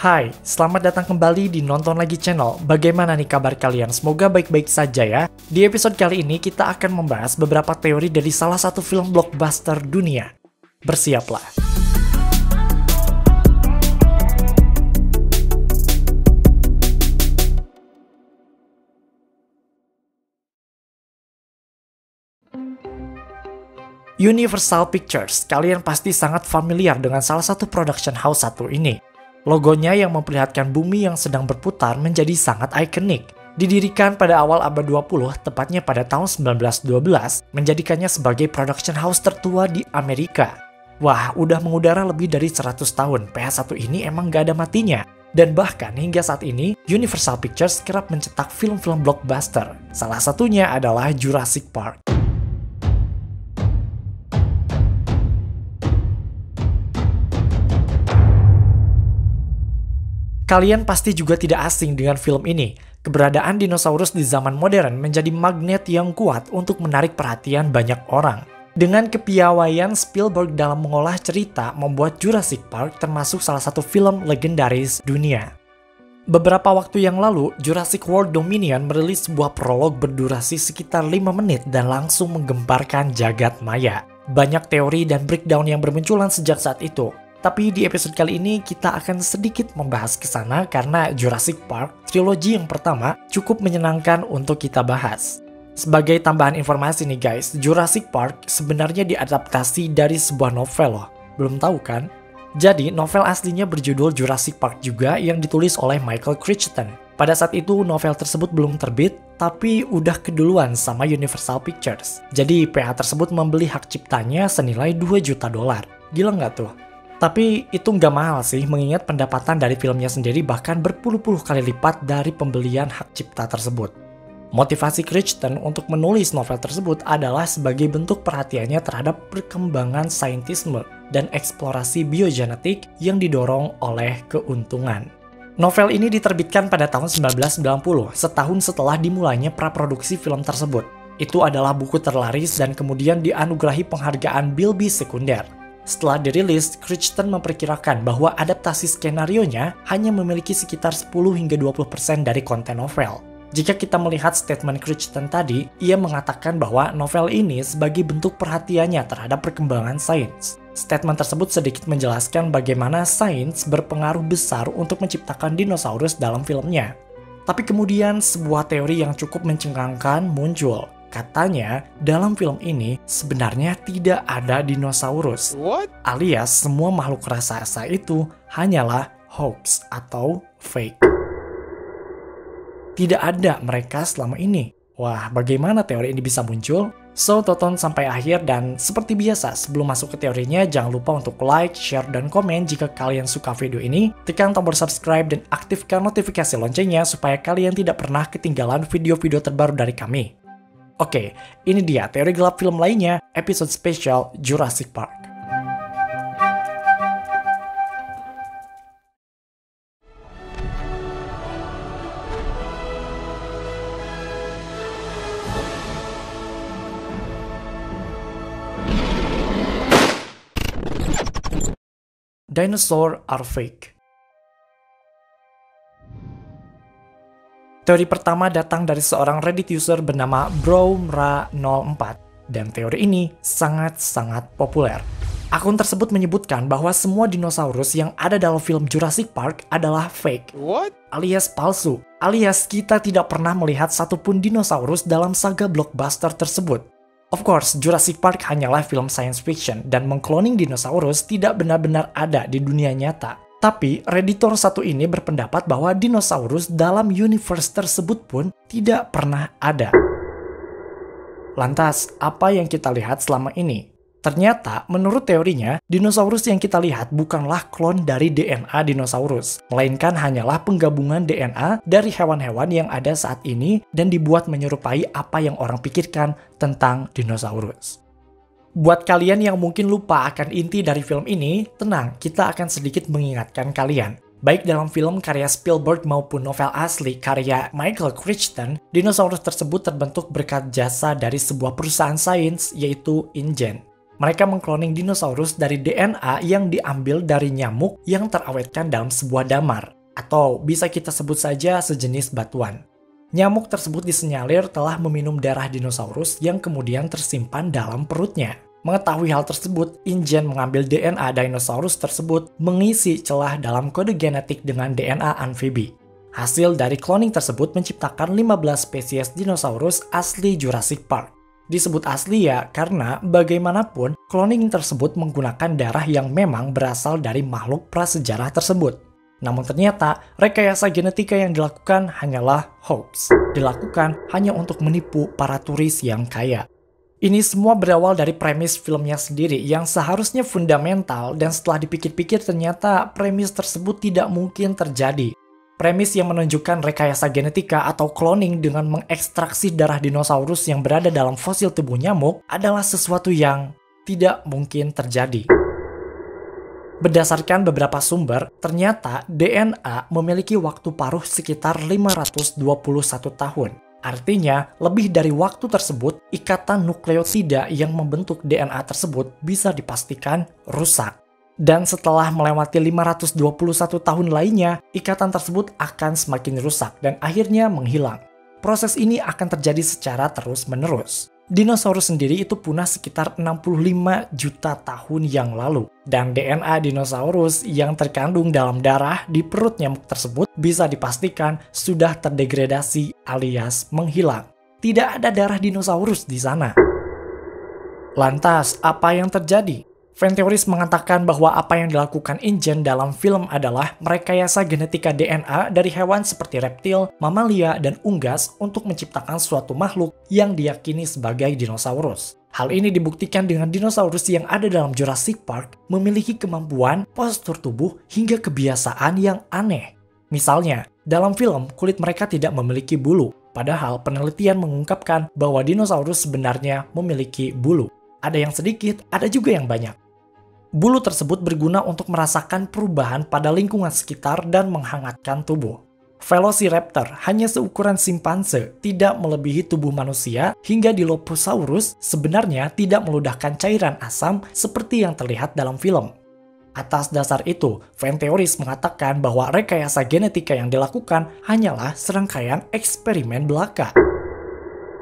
Hai, selamat datang kembali di Nonton Lagi Channel. Bagaimana nih kabar kalian? Semoga baik-baik saja ya. Di episode kali ini kita akan membahas beberapa teori dari salah satu film blockbuster dunia. Bersiaplah. Universal Pictures, kalian pasti sangat familiar dengan salah satu production house satu ini. Logonya yang memperlihatkan bumi yang sedang berputar menjadi sangat ikonik. Didirikan pada awal abad 20, tepatnya pada tahun 1912, menjadikannya sebagai production house tertua di Amerika. Wah, udah mengudara lebih dari 100 tahun, PH1 ini emang gak ada matinya. Dan bahkan hingga saat ini, Universal Pictures kerap mencetak film-film blockbuster. Salah satunya adalah Jurassic Park. Kalian pasti juga tidak asing dengan film ini. Keberadaan dinosaurus di zaman modern menjadi magnet yang kuat untuk menarik perhatian banyak orang. Dengan kepiawaian Spielberg dalam mengolah cerita, membuat Jurassic Park termasuk salah satu film legendaris dunia. Beberapa waktu yang lalu, Jurassic World Dominion merilis sebuah prolog berdurasi sekitar 5 menit dan langsung menggemparkan jagat maya. Banyak teori dan breakdown yang bermunculan sejak saat itu. Tapi di episode kali ini kita akan sedikit membahas ke sana karena Jurassic Park, trilogi yang pertama, cukup menyenangkan untuk kita bahas. Sebagai tambahan informasi nih guys, Jurassic Park sebenarnya diadaptasi dari sebuah novel loh. Belum tahu kan? Jadi novel aslinya berjudul Jurassic Park juga yang ditulis oleh Michael Crichton. Pada saat itu novel tersebut belum terbit, tapi udah keduluan sama Universal Pictures. Jadi PH tersebut membeli hak ciptanya senilai $2 juta. Gila nggak tuh? Tapi itu nggak mahal sih, mengingat pendapatan dari filmnya sendiri bahkan berpuluh-puluh kali lipat dari pembelian hak cipta tersebut. Motivasi Crichton untuk menulis novel tersebut adalah sebagai bentuk perhatiannya terhadap perkembangan saintisme dan eksplorasi biogenetik yang didorong oleh keuntungan. Novel ini diterbitkan pada tahun 1990, setahun setelah dimulainya praproduksi film tersebut. Itu adalah buku terlaris dan kemudian dianugerahi penghargaan Bilby sekunder. Setelah dirilis, Crichton memperkirakan bahwa adaptasi skenarionya hanya memiliki sekitar 10 hingga 20% dari konten novel. Jika kita melihat statement Crichton tadi, ia mengatakan bahwa novel ini sebagai bentuk perhatiannya terhadap perkembangan sains. Statement tersebut sedikit menjelaskan bagaimana sains berpengaruh besar untuk menciptakan dinosaurus dalam filmnya. Tapi kemudian sebuah teori yang cukup mencengangkan muncul. Katanya, dalam film ini sebenarnya tidak ada dinosaurus. What? Alias semua makhluk raksasa itu hanyalah hoax atau fake. Tidak ada mereka selama ini. Wah, bagaimana teori ini bisa muncul? So, tonton sampai akhir dan seperti biasa, sebelum masuk ke teorinya, jangan lupa untuk like, share, dan komen jika kalian suka video ini. Tekan tombol subscribe dan aktifkan notifikasi loncengnya supaya kalian tidak pernah ketinggalan video-video terbaru dari kami. Oke, ini dia teori gelap film lainnya, episode spesial Jurassic Park. Dinosaurs are fake. Teori pertama datang dari seorang Reddit user bernama Browmra04, dan teori ini sangat-sangat populer. Akun tersebut menyebutkan bahwa semua dinosaurus yang ada dalam film Jurassic Park adalah fake, alias palsu, alias kita tidak pernah melihat satupun dinosaurus dalam saga blockbuster tersebut. Of course, Jurassic Park hanyalah film science fiction, dan mengkloning dinosaurus tidak benar-benar ada di dunia nyata. Tapi, Redditor satu ini berpendapat bahwa dinosaurus dalam universe tersebut pun tidak pernah ada. Lantas, apa yang kita lihat selama ini? Ternyata, menurut teorinya, dinosaurus yang kita lihat bukanlah klon dari DNA dinosaurus, melainkan hanyalah penggabungan DNA dari hewan-hewan yang ada saat ini dan dibuat menyerupai apa yang orang pikirkan tentang dinosaurus. Buat kalian yang mungkin lupa akan inti dari film ini, tenang, kita akan sedikit mengingatkan kalian. Baik dalam film karya Spielberg maupun novel asli karya Michael Crichton, dinosaurus tersebut terbentuk berkat jasa dari sebuah perusahaan sains yaitu InGen. Mereka mengkloning dinosaurus dari DNA yang diambil dari nyamuk yang terawetkan dalam sebuah damar, atau bisa kita sebut saja sejenis batuan. Nyamuk tersebut disenyalir telah meminum darah dinosaurus yang kemudian tersimpan dalam perutnya. Mengetahui hal tersebut, InGen mengambil DNA dinosaurus tersebut mengisi celah dalam kode genetik dengan DNA amfibi. Hasil dari cloning tersebut menciptakan 15 spesies dinosaurus asli Jurassic Park. Disebut asli ya karena bagaimanapun cloning tersebut menggunakan darah yang memang berasal dari makhluk prasejarah tersebut. Namun ternyata rekayasa genetika yang dilakukan hanyalah hoax. Dilakukan hanya untuk menipu para turis yang kaya. Ini semua berawal dari premis filmnya sendiri yang seharusnya fundamental dan setelah dipikir-pikir ternyata premis tersebut tidak mungkin terjadi. Premis yang menunjukkan rekayasa genetika atau cloning dengan mengekstraksi darah dinosaurus yang berada dalam fosil tubuh nyamuk adalah sesuatu yang tidak mungkin terjadi. Berdasarkan beberapa sumber, ternyata DNA memiliki waktu paruh sekitar 521 tahun. Artinya, lebih dari waktu tersebut, ikatan nukleotida yang membentuk DNA tersebut bisa dipastikan rusak. Dan setelah melewati 521 tahun lainnya, ikatan tersebut akan semakin rusak dan akhirnya menghilang. Proses ini akan terjadi secara terus-menerus. Dinosaurus sendiri itu punah sekitar 65 juta tahun yang lalu. Dan DNA dinosaurus yang terkandung dalam darah di perut nyamuk tersebut bisa dipastikan sudah terdegradasi alias menghilang. Tidak ada darah dinosaurus di sana. Lantas, apa yang terjadi? Fanteoris mengatakan bahwa apa yang dilakukan InGen dalam film adalah merekayasa genetika DNA dari hewan seperti reptil, mamalia, dan unggas untuk menciptakan suatu makhluk yang diyakini sebagai dinosaurus. Hal ini dibuktikan dengan dinosaurus yang ada dalam Jurassic Park memiliki kemampuan, postur tubuh, hingga kebiasaan yang aneh. Misalnya, dalam film kulit mereka tidak memiliki bulu, padahal penelitian mengungkapkan bahwa dinosaurus sebenarnya memiliki bulu. Ada yang sedikit, ada juga yang banyak. Bulu tersebut berguna untuk merasakan perubahan pada lingkungan sekitar dan menghangatkan tubuh. Velociraptor hanya seukuran simpanse, tidak melebihi tubuh manusia, hingga Dilophosaurus sebenarnya tidak meludahkan cairan asam seperti yang terlihat dalam film. Atas dasar itu, Fanteoris mengatakan bahwa rekayasa genetika yang dilakukan hanyalah serangkaian eksperimen belaka.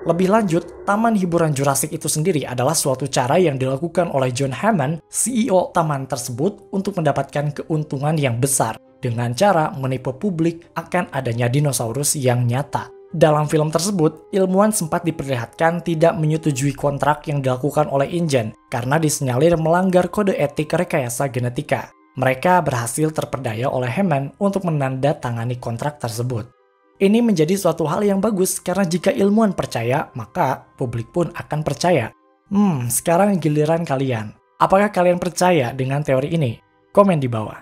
Lebih lanjut, taman hiburan Jurassic itu sendiri adalah suatu cara yang dilakukan oleh John Hammond, CEO taman tersebut, untuk mendapatkan keuntungan yang besar dengan cara menipu publik akan adanya dinosaurus yang nyata. Dalam film tersebut, ilmuwan sempat diperlihatkan tidak menyetujui kontrak yang dilakukan oleh InGen karena disenyalir melanggar kode etik rekayasa genetika. Mereka berhasil terperdaya oleh Hammond untuk menandatangani kontrak tersebut. Ini menjadi suatu hal yang bagus karena jika ilmuwan percaya, maka publik pun akan percaya. Sekarang giliran kalian. Apakah kalian percaya dengan teori ini? Komen di bawah.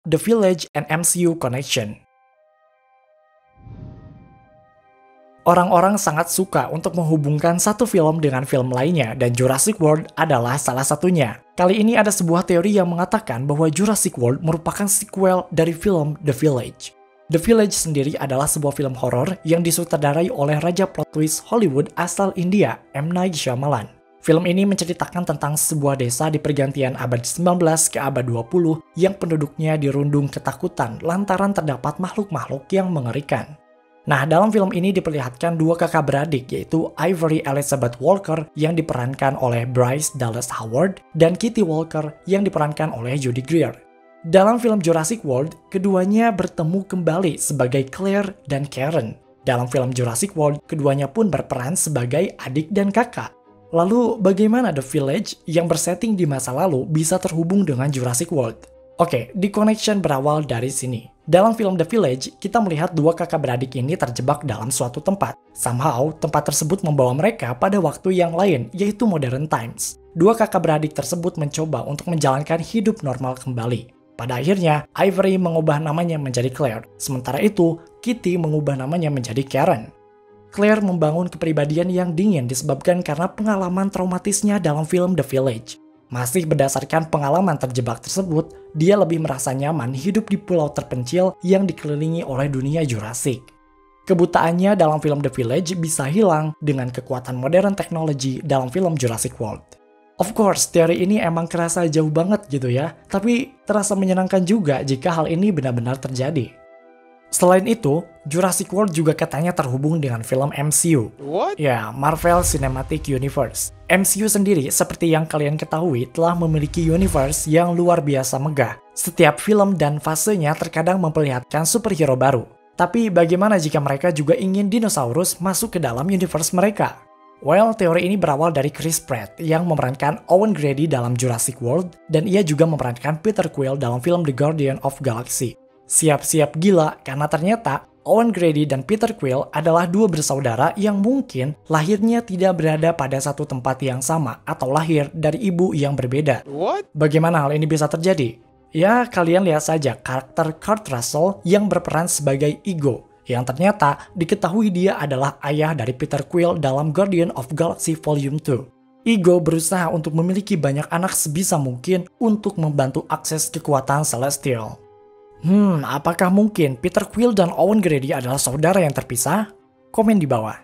The Village and MCU Connection. Orang-orang sangat suka untuk menghubungkan satu film dengan film lainnya, dan Jurassic World adalah salah satunya. Kali ini ada sebuah teori yang mengatakan bahwa Jurassic World merupakan sequel dari film The Village. The Village sendiri adalah sebuah film horor yang disutradarai oleh raja plot twist Hollywood asal India, M. Night Shyamalan. Film ini menceritakan tentang sebuah desa di pergantian abad 19 ke abad 20 yang penduduknya dirundung ketakutan lantaran terdapat makhluk-makhluk yang mengerikan. Nah, dalam film ini diperlihatkan dua kakak beradik, yaitu Ivory Elizabeth Walker yang diperankan oleh Bryce Dallas Howard dan Kitty Walker yang diperankan oleh Judy Greer. Dalam film Jurassic World, keduanya bertemu kembali sebagai Claire dan Karen. Dalam film Jurassic World, keduanya pun berperan sebagai adik dan kakak. Lalu, bagaimana The Village yang bersetting di masa lalu bisa terhubung dengan Jurassic World? Oke, The Connection berawal dari sini. Dalam film The Village, kita melihat dua kakak beradik ini terjebak dalam suatu tempat. Somehow, tempat tersebut membawa mereka pada waktu yang lain, yaitu modern times. Dua kakak beradik tersebut mencoba untuk menjalankan hidup normal kembali. Pada akhirnya, Ivory mengubah namanya menjadi Claire. Sementara itu, Kitty mengubah namanya menjadi Karen. Claire membangun kepribadian yang dingin disebabkan karena pengalaman traumatisnya dalam film The Village. Masih berdasarkan pengalaman terjebak tersebut, dia lebih merasa nyaman hidup di pulau terpencil yang dikelilingi oleh dunia Jurassic. Kebutaannya dalam film The Village bisa hilang dengan kekuatan modern teknologi dalam film Jurassic World. Of course, teori ini emang kerasa jauh banget gitu ya, tapi terasa menyenangkan juga jika hal ini benar-benar terjadi. Selain itu, Jurassic World juga katanya terhubung dengan film MCU. What? Ya, Marvel Cinematic Universe. MCU sendiri, seperti yang kalian ketahui, telah memiliki universe yang luar biasa megah. Setiap film dan fasenya terkadang memperlihatkan superhero baru. Tapi bagaimana jika mereka juga ingin dinosaurus masuk ke dalam universe mereka? Well, teori ini berawal dari Chris Pratt yang memerankan Owen Grady dalam Jurassic World, dan ia juga memerankan Peter Quill dalam film The Guardian of Galaxy. Siap-siap gila karena ternyata Owen Grady dan Peter Quill adalah dua bersaudara yang mungkin lahirnya tidak berada pada satu tempat yang sama atau lahir dari ibu yang berbeda. What? Bagaimana hal ini bisa terjadi? Ya, kalian lihat saja karakter Kurt Russell yang berperan sebagai Ego, yang ternyata diketahui dia adalah ayah dari Peter Quill dalam Guardian of Galaxy Volume 2. Ego berusaha untuk memiliki banyak anak sebisa mungkin untuk membantu akses kekuatan Celestial. Apakah mungkin Peter Quill dan Owen Grady adalah saudara yang terpisah? Komen di bawah.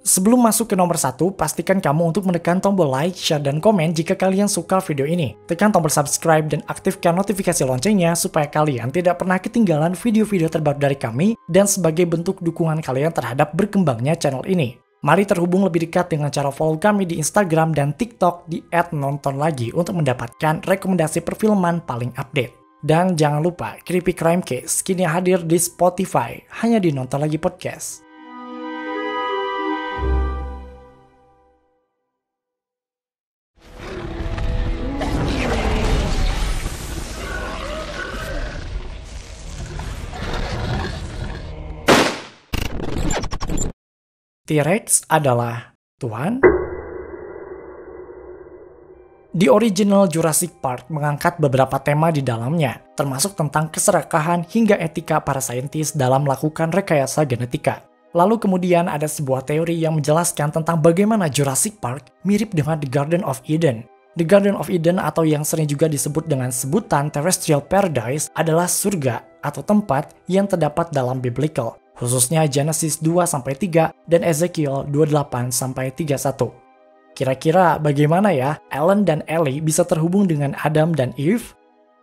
Sebelum masuk ke nomor 1, pastikan kamu untuk menekan tombol like, share, dan komen jika kalian suka video ini. Tekan tombol subscribe dan aktifkan notifikasi loncengnya supaya kalian tidak pernah ketinggalan video-video terbaru dari kami dan sebagai bentuk dukungan kalian terhadap berkembangnya channel ini. Mari terhubung lebih dekat dengan cara follow kami di Instagram dan TikTok di @nontonlagi untuk mendapatkan rekomendasi perfilman paling update. Dan jangan lupa, Creepy Crime Case kini hadir di Spotify, hanya di Nonton Lagi Podcast. T-Rex adalah Tuhan? The original Jurassic Park mengangkat beberapa tema di dalamnya, termasuk tentang keserakahan hingga etika para saintis dalam melakukan rekayasa genetika. Lalu kemudian ada sebuah teori yang menjelaskan tentang bagaimana Jurassic Park mirip dengan The Garden of Eden. The Garden of Eden atau yang sering juga disebut dengan sebutan Terrestrial Paradise adalah surga atau tempat yang terdapat dalam Biblical, khususnya Genesis 2-3 dan Ezekiel 28-31. Kira-kira bagaimana ya Alan dan Ellie bisa terhubung dengan Adam dan Eve?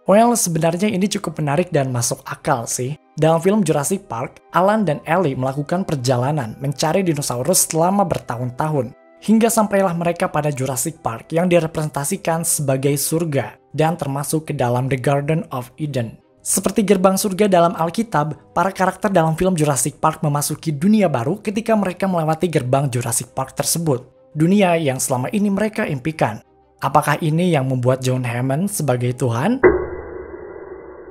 Well, sebenarnya ini cukup menarik dan masuk akal sih. Dalam film Jurassic Park, Alan dan Ellie melakukan perjalanan mencari dinosaurus selama bertahun-tahun. Hingga sampailah mereka pada Jurassic Park yang direpresentasikan sebagai surga dan termasuk ke dalam The Garden of Eden. Seperti gerbang surga dalam Alkitab, para karakter dalam film Jurassic Park memasuki dunia baru ketika mereka melewati gerbang Jurassic Park tersebut. Dunia yang selama ini mereka impikan. Apakah ini yang membuat John Hammond sebagai Tuhan?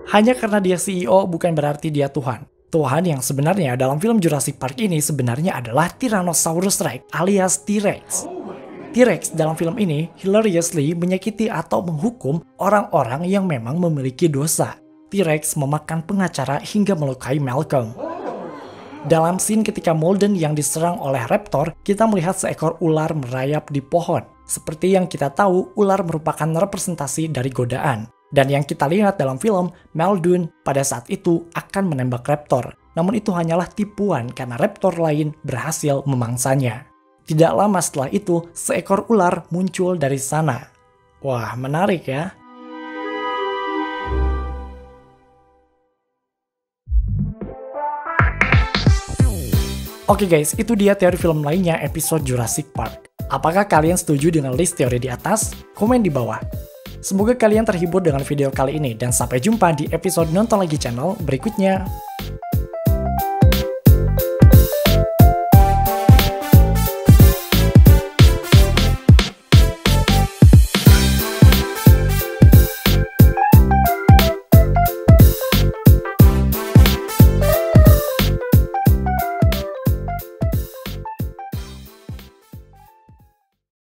Hanya karena dia CEO bukan berarti dia Tuhan. Tuhan yang sebenarnya dalam film Jurassic Park ini sebenarnya adalah Tyrannosaurus Rex alias T-Rex. T-Rex dalam film ini hilariously menyakiti atau menghukum orang-orang yang memang memiliki dosa. T-Rex memakan pengacara hingga melukai Malcolm. Dalam scene ketika Molden yang diserang oleh raptor, kita melihat seekor ular merayap di pohon. Seperti yang kita tahu, ular merupakan representasi dari godaan. Dan yang kita lihat dalam film, Muldoon pada saat itu akan menembak raptor. Namun itu hanyalah tipuan karena raptor lain berhasil memangsanya. Tidak lama setelah itu, seekor ular muncul dari sana. Wah, menarik ya. Oke guys, itu dia teori film lainnya episode Jurassic Park. Apakah kalian setuju dengan list teori di atas? Komen di bawah. Semoga kalian terhibur dengan video kali ini dan sampai jumpa di episode Nonton Lagi channel berikutnya.